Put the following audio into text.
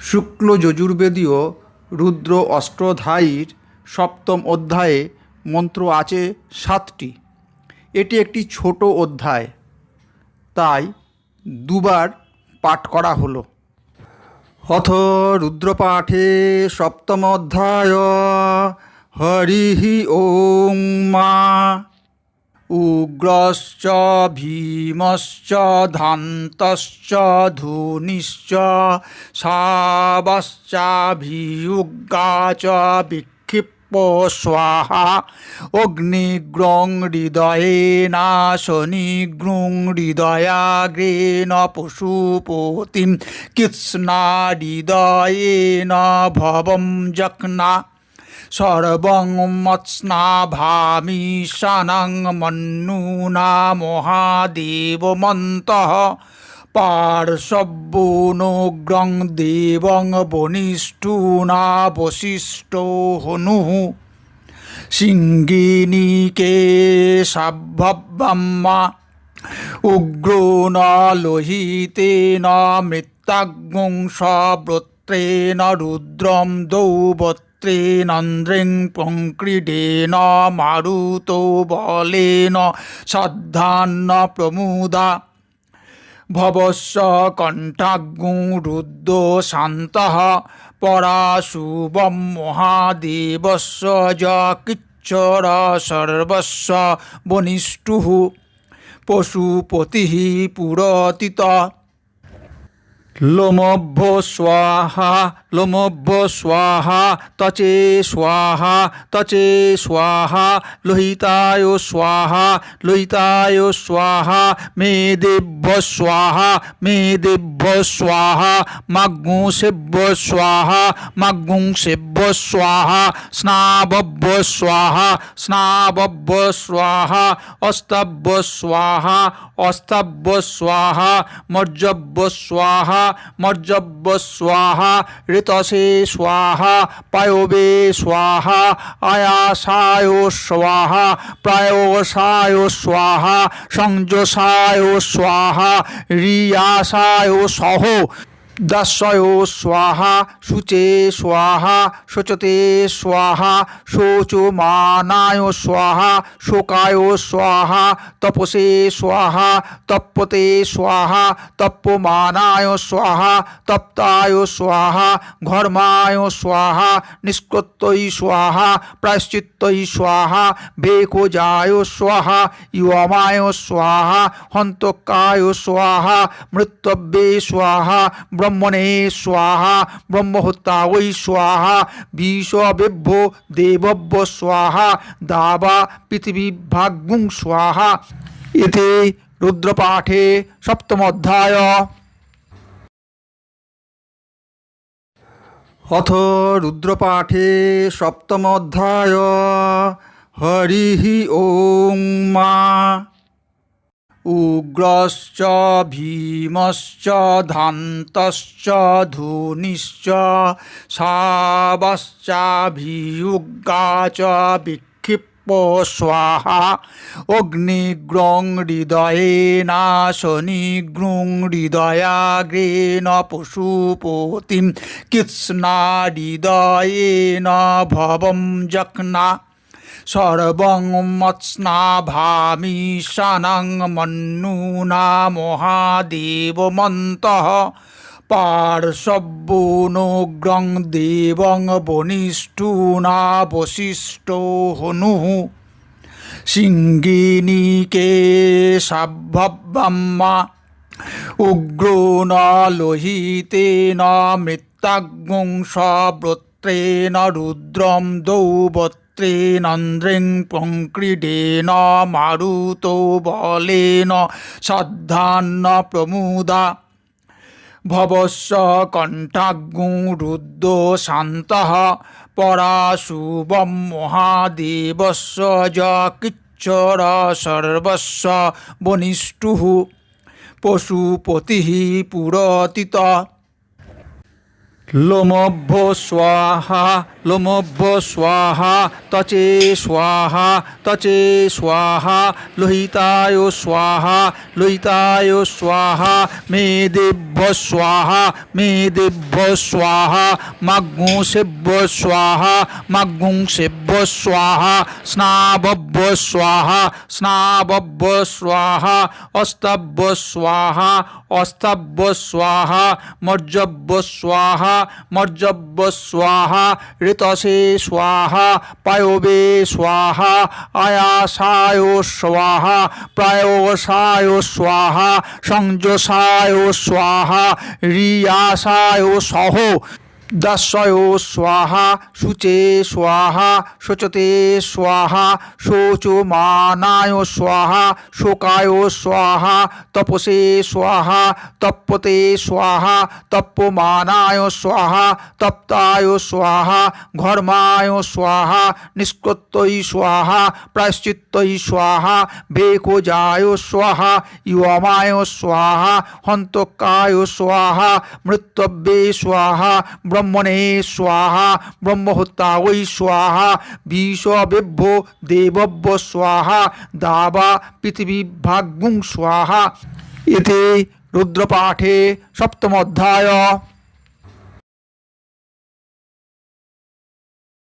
শুক্ল যজুর্বেদীয় রুদ্র অষ্টাধ্যায়ীর সপ্তম অধ্যায়ে মন্ত্র আছে 7টি। এটি একটি ছোট অধ্যায়, তাই দুবার পাঠ করা হলো। অথ রুদ্রপাঠে সপ্তম অধ্যায়। হরিঃ ওম মা উগ্রশ্চ ভীমশ্চ ধান্তশ্চ ধূনিশ্চ শাবশ্চাভিউগ্রা চ বিক্ষিপ্ত স্বাহা অগ্নিগ্রং হৃদয়েনাশনিগ্রং হৃদয়াগ্রেণ পশুপতিং কৃৎস্নাহৃদয়েন ভবং জঘ্না সর্বং মৎস্নাভামিশানাং মন্নুনা মহাদেবমন্তঃ পার্শ্ববনোগ্রং দেবং বনিষ্ঠুনা বশিষ্ঠো হনুঃ সিংহিনীকে সাভ্যব্রহ্মা উগ্রো ন লোহিতেন মৃত্যাগ্নিং সব্রত্রেণ রুদ্রম দৌবত্রেণন্দ্রিং প্রঙ্ক্রীডেন মারুতো বলেন সদ্ধান্ন প্রমুদা ভবস্য কণ্ঠাগ্নিং রুদ্রো শান্তঃ পরাশুভম মহাদেবস্য যকিচ্ছর সর্বস্য বনিষ্ঠুঃ পশুপতিঃ পুরোতিত লোমভ্য স্বাহা লোমভ্য স্বাহা তচে স্বাহা তচে স্বাহা লোহিতায় স্বাহা লোহিতায় স্বাহা মেদেভ্য স্বাহা মেদেভ্য স্বাহা মাগ্গুংসেভ্য স্বাহা মাগ্গুংসেভ্য স্বাহা স্নাবভ্য স্বাহা স্নাবভ্য স্বাহা অস্তাভ্য স্বাহা অস্তাভ্য স্বাহা মর্যভ্য স্বাহা মর্যভ্য স্বাহা ঋতসে স্বাহা পায়বে স্বাহা আয়াসায় স্বাহা প্রায়সায় স্বাহা সংযোষায় স্বাহা রিয়াসায় সহ দাস্যয় স্বাহা শুচে স্বাহা শোচতে স্বাহা শোচমানায় স্বাহা শোকায় স্বাহা তপসে স্বাহা তপ্যতে স্বাহা তপ্যমানায় স্বাহা তপ্তায় স্বাহা ঘর্মায় স্বাহা নিষ্কৃত্যৈ স্বাহা প্রায়শ্চিত্তৈ স্বাহা ভেকোজায় স্বাহা ইয়মায় স্বাহা হন্তকায় স্বাহা মৃত্যবে স্বাহা ব্রহ্মণে স্বাহা ব্রহ্মহত্যায় স্বাহা বিষবেভ্যো দেবভ্য স্বাহা দাবা পৃথিবীভাগ্যং স্বাহা। এতে রুদ্রপাঠে সপ্তম অধ্যায়। অথ রুদ্রপাঠে সপ্তম অধ্যায়। হরিঃ ওম মা উগ্রশ্চ ভীমশ্চ ধান্তশ্চ ধূনিশ্চ শাবশ্চাভিউগ্রা চ বিক্ষিপ্ত স্বাহা অগ্নিগ্রং হৃদয়েনাশনিগ্রং হৃদয়াগ্রেণ পশুপতিং কৃৎস্নাহৃদয়েন ভবং জঘ্না সর্বং মৎস্নাভামিশানাং মন্নুনা মহাদেবমন্তঃ পার্শ্ববনোগ্রং দেবং বনিষ্ঠুনা বশিষ্ঠো হনুঃ সিংহিনীকে সাভ্যব্রহ্মা উগ্রো ন লোহিতেন মৃত্যাগ্নিং সব্রত্রেণ রুদ্রম দৌবত্রেণন্দ্রিং প্রঙ্ক্রীডেন মারুতো বলেন সদ্ধান্ন প্রমুদা ভবস্য কণ্ঠাগ্নিং রুদ্রো শান্তঃ পরাশুভম মহাদেবস্য যকিচ্ছর সর্বস্য বনিষ্ঠুঃ পশুপতিঃ পুরোতিত লোমভ্য স্বাহা লোমভ্য স্বাহা তচে স্বাহা তচে স্বাহা লোহিতায় স্বাহা লোহিতায় স্বাহা মেদেভ্য স্বাহা মেদেভ্য স্বাহা মাগ্গুংসেভ্য স্বাহা মাগ্গুংসেভ্য স্বাহা স্নাবভ্য স্বাহা স্নাবভ্য স্বাহা অস্তাভ্য স্বাহা অস্তাভ্য স্বাহা মর্জভ্য স্বাহা মর্জভ্য স্বাহা ঋতসে স্বাহা পায়বে স্বাহা আয়াসায় স্বাহা প্রায়সায় স্বাহা সংযোসায় স্বাহা রিয়াসায় সহ দাস্যয় স্বাহা শুচে স্বাহা শোচতে স্বাহা শোচমানায় স্বাহা শোকায় স্বাহা তপসে স্বাহা তপ্যতে স্বাহা তপ্যমানায় স্বাহা তপ্তায় স্বাহা ঘর্মায় স্বাহা নিষ্কৃত্যই স্বাহা প্রায়শ্চিত্তই স্বাহা বেকোজায় স্বাহা ইয়মায় স্বাহা হন্তকায় স্বাহা মৃত্যব্যে স্বাহা ব্রহ্মণে স্বাহা ব্রহ্মহত্যায় স্বাহা বিষবেভ্যো দেবভ্য স্বাহা দাবা পৃথিবীভাগ্গুং স্বাহা। এতে রুদ্রপাঠে সপ্তম অধ্যায়।